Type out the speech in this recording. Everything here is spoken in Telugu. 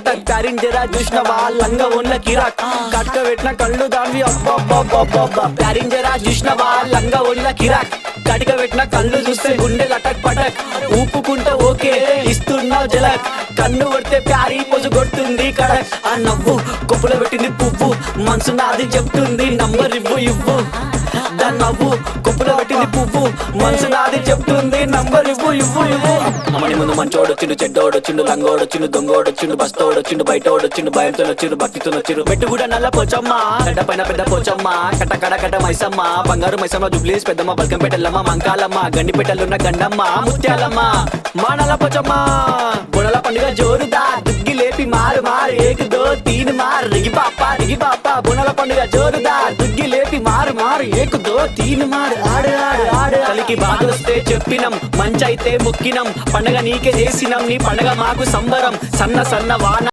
కటక్ ప్యారిన్ జరా చూసినవా లంగా ఉన్న కిరాక్ కట్క పెట్టిన కళ్ళు దాన్ని అబ్బబ్బబ్బబ్బబ్బ ప్యారిన్ జరా చూసినవా లంగా ఉన్న కిరాక్ కటిక పెట్టిన కళ్ళు చూస్తే గుండె లటక్ పటక్ ఊపుకుంటే ఓకే ఇస్తున్నావు జలక్ కన్ను కొడితే ప్యారీ పొజు కొడుతుంది కడక్ ఆ నవ్వు కొప్పులో పెట్టింది పువ్వు మనసు నాది చెప్తుంది నంబర్ ఇవ్వు దాని నవ్వు కొప్పులో పెట్టింది పువ్వు మనసు నాది చెప్తుంది నంబర్ ఇవ్వు అమ్మని ముందు మంచోడొచ్చిండు చెడ్డోడొచ్చిండు లంగోడొచ్చిండు దొంగోడొచ్చిండు బస్తోడొచ్చిండు బయటోడొచ్చిండు భయంతో వచ్చిండు భక్తితో వచ్చిండు పెట్టు కూడా నల్ల పోచమ్మ గడ్డ పైన పెద్ద పోచమ్మ కట్ట మైసమ్మ బంగారు మైసమ్మ జుబ్లీస్ పెద్దమ్మ బల్కంపేటల్లమ్మ మంకాలమ్మ గండిపేటలున్న గండమ్మ ముత్యాలమ్మ మా నల్ల పోచమ్మ బుడల పండుగ జోరుదా దుగ్గి లేపి మారు ఏక్ దో తీన్ మార్ రిగి పాప బుడల పండుగ జోరుదా దుగ్గి లేపి మారు ఏక్ దో తీన్ మార్ ఆడు కలికి బాధొస్తే చెప్పినం మంచైతే ముక్కినం పండగ నీకే చేసినం నీ పండగ మాకు సంబరం సన్న వాన